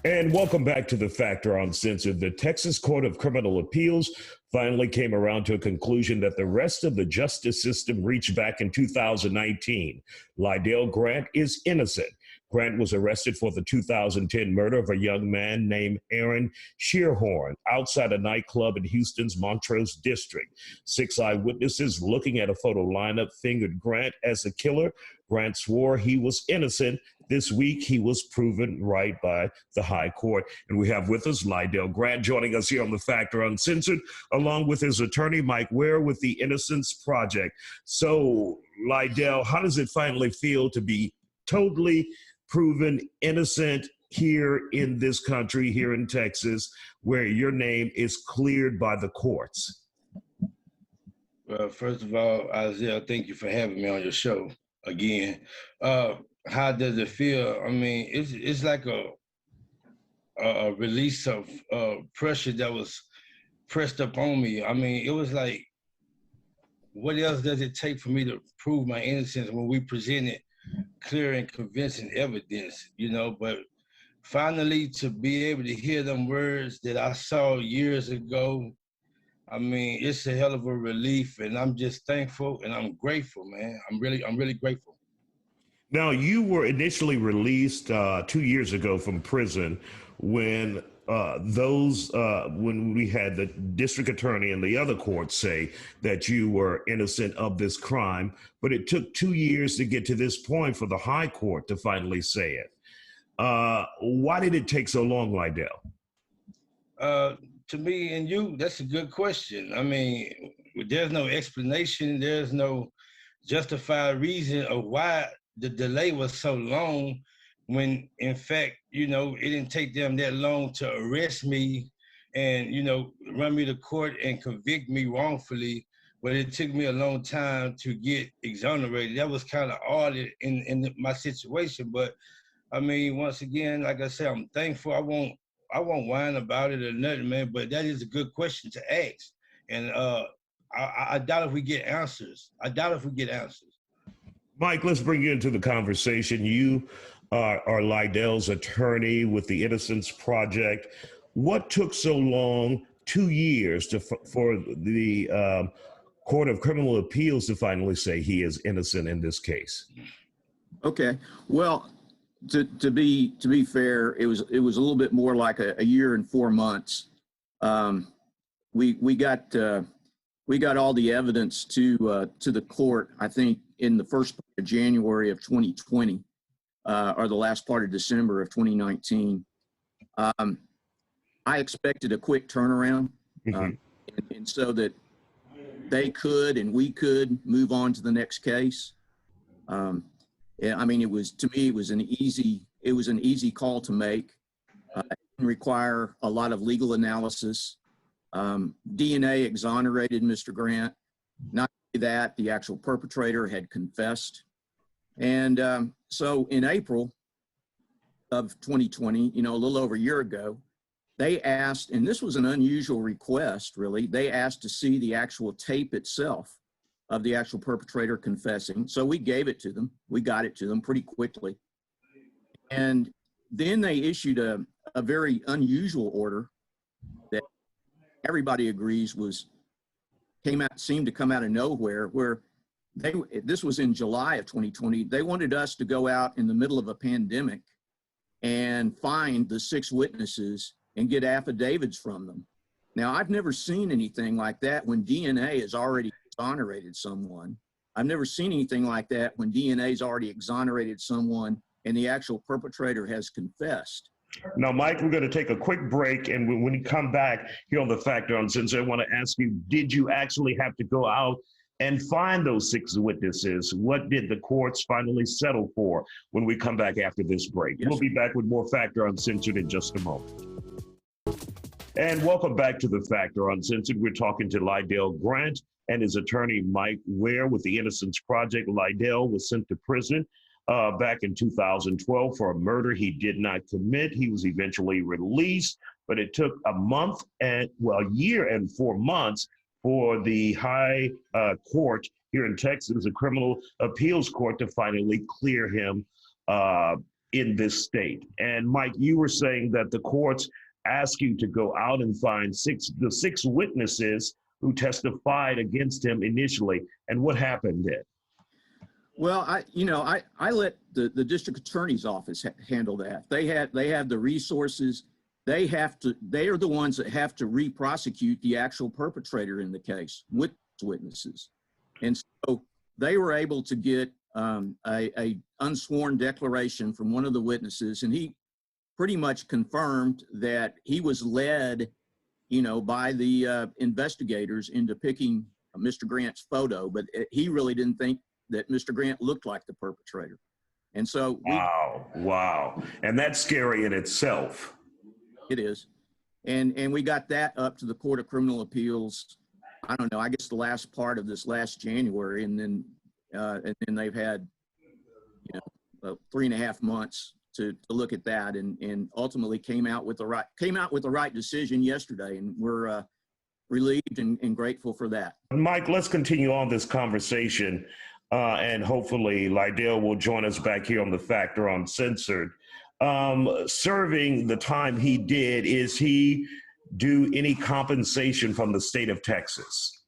And welcome back to The Factor Uncensored. The Texas Court of Criminal Appeals finally came around to a conclusion that the rest of the justice system reached back in 2019. Lydell Grant is innocent. Grant was arrested for the 2010 murder of a young man named Aaron Shearhorn outside a nightclub in Houston's Montrose district. 6 eyewitnesses looking at a photo lineup fingered Grant as the killer. Grant swore he was innocent. This week, he was proven right by the high court. And we have with us Lydell Grant joining us here on The Factor Uncensored, along with his attorney, Mike Ware, with the Innocence Project. So, Lydell, how does it finally feel to be totally proven innocent here in this country, here in Texas, where your name is cleared by the courts? Well, first of all, Isaiah, thank you for having me on your show again. How does it feel? I mean, it's like a release of pressure that was pressed up on me. I mean, it was like, what else does it take for me to prove my innocence when we presented clear and convincing evidence, you know? But finally, to be able to hear them words that I saw years ago, I mean, it's a hell of a relief, and I'm just thankful and I'm grateful, man. I'm really grateful. Now, you were initially released 2 years ago from prison when when we had the district attorney and the other courts say that you were innocent of this crime, but it took 2 years to get to this point for the high court to finally say it. Why did it take so long, Lydell? To me and you, that's a good question. I mean, there's no explanation, there's no justified reason of why the delay was so long, when in fact, you know, it didn't take them that long to arrest me and, you know, run me to court and convict me wrongfully, but it took me a long time to get exonerated. That was kind of odd in my situation, but I mean, once again, like I said, I'm thankful. I won't whine about it or nothing, man, but that is a good question to ask. And I doubt if we get answers. Mike, let's bring you into the conversation. You are Lydell's attorney with the Innocence Project. What took so long, 2 years, for the Court of Criminal Appeals to finally say he is innocent in this case? Okay, well, to be fair, it was a little bit more like a year and 4 months. We got all the evidence to the court, I think, in the first part of January of 2020, or the last part of December of 2019. I expected a quick turnaround, and so that they could and we could move on to the next case. Yeah, I mean, it was an easy call to make. It didn't require a lot of legal analysis. DNA exonerated Mr. Grant. Not only that, the actual perpetrator had confessed. And so in April of 2020, you know, a little over a year ago, they asked, and this was an unusual request, really, they asked to see the actual tape itself of the actual perpetrator confessing. So we gave it to them. We got it to them pretty quickly. And then they issued a very unusual order that everybody agrees seemed to come out of nowhere, where this was in July of 2020. They wanted us to go out in the middle of a pandemic and find the 6 witnesses and get affidavits from them. Now, I've never seen anything like that when DNA has already exonerated someone. I've never seen anything like that when DNA's already exonerated someone and the actual perpetrator has confessed. Now, Mike, we're going to take a quick break, and when we come back here on The Factor Uncensored, I want to ask you, did you actually have to go out and find those 6 witnesses? What did the courts finally settle for when we come back after this break? Yes. We'll be back with more Factor Uncensored in just a moment. And welcome back to The Factor Uncensored. We're talking to Lydell Grant and his attorney, Mike Ware, with the Innocence Project. Lydell was sent to prison back in 2012 for a murder he did not commit. He was eventually released, but it took a year and 4 months for the high court here in Texas, the criminal appeals court, to finally clear him in this state. And Mike, you were saying that the courts ask you to go out and find the six witnesses who testified against him initially. And what happened then? Well, I let the district attorney's office handle that. They have the resources. They are the ones that have to re-prosecute the actual perpetrator in the case with witnesses. And so they were able to get a unsworn declaration from one of the witnesses, and he pretty much confirmed that he was led, by the investigators into picking Mr. Grant's photo, but he really didn't think that Mr. Grant looked like the perpetrator. And so wow. And that's scary in itself. It is. And we got that up to the Court of Criminal Appeals, I don't know, I guess the last part of this last January, and then they've had 3.5 months to look at that, and ultimately came out with the right decision yesterday, and we're relieved and grateful for that. Mike, let's continue on this conversation, and hopefully Lydell will join us back here on the Factor Uncensored. Serving the time he did, is he due any compensation from the state of Texas?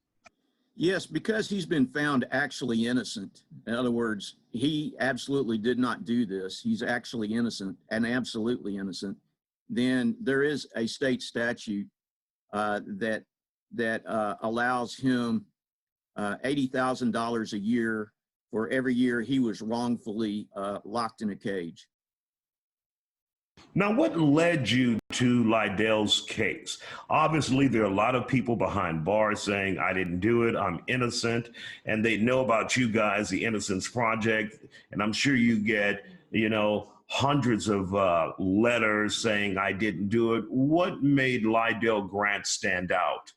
Yes, because he's been found actually innocent. In other words, he absolutely did not do this. He's actually innocent and absolutely innocent. Then there is a state statute that allows him $80,000 a year for every year he was wrongfully locked in a cage. Now, what led you to Lydell's case? Obviously, there are a lot of people behind bars saying, I didn't do it, I'm innocent, and they know about you guys, the Innocence Project, and I'm sure you get, hundreds of letters saying I didn't do it. What made Lydell Grant stand out?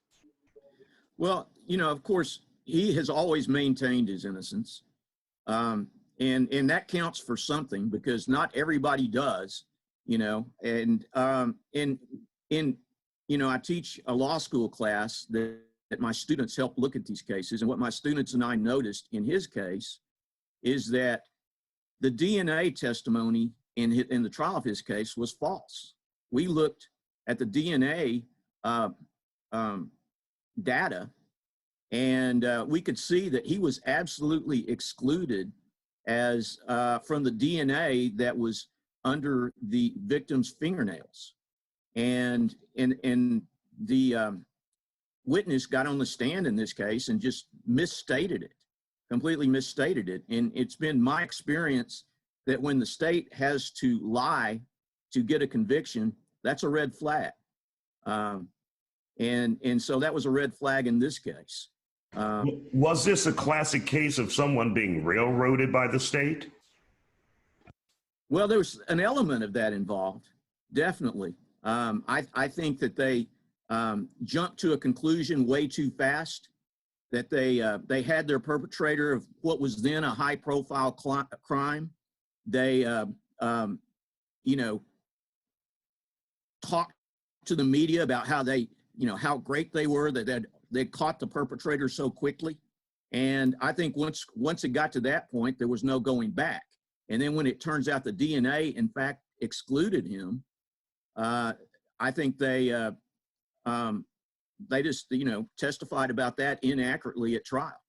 Well, of course, he has always maintained his innocence, and that counts for something, because not everybody does. I teach a law school class that my students help look at these cases. And what my students and I noticed in his case is that the DNA testimony in the trial of his case was false. We looked at the DNA data, and we could see that he was absolutely excluded as from the DNA that was under the victim's fingernails. And the witness got on the stand in this case and just completely misstated it. And it's been my experience that when the state has to lie to get a conviction, that's a red flag. And so that was a red flag in this case. Was this a classic case of someone being railroaded by the state? Well, there's an element of that involved, definitely. I think that they jumped to a conclusion way too fast, that they had their perpetrator of what was then a high-profile crime. They, talked to the media about how they, how great they were, that they caught the perpetrator so quickly. And I think once it got to that point, there was no going back. And then when it turns out the DNA, in fact, excluded him, I think they just, testified about that inaccurately at trial.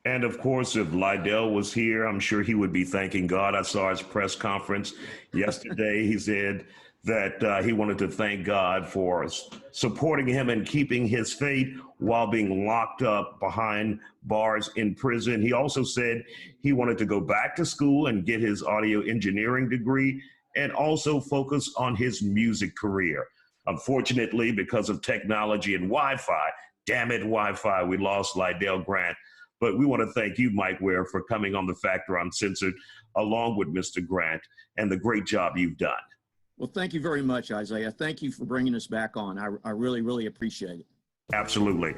And of course, if Lydell was here, I'm sure he would be thanking God. I saw his press conference yesterday. He said that he wanted to thank God for supporting him and keeping his faith while being locked up behind bars in prison. He also said he wanted to go back to school and get his audio engineering degree and also focus on his music career. Unfortunately, because of technology and Wi-Fi, damn it, Wi-Fi, we lost Lydell Grant. But we want to thank you, Mike Ware, for coming on the Factor Uncensored along with Mr. Grant and the great job you've done. Well, thank you very much, Isaiah. Thank you for bringing us back on. I really, really appreciate it. Absolutely.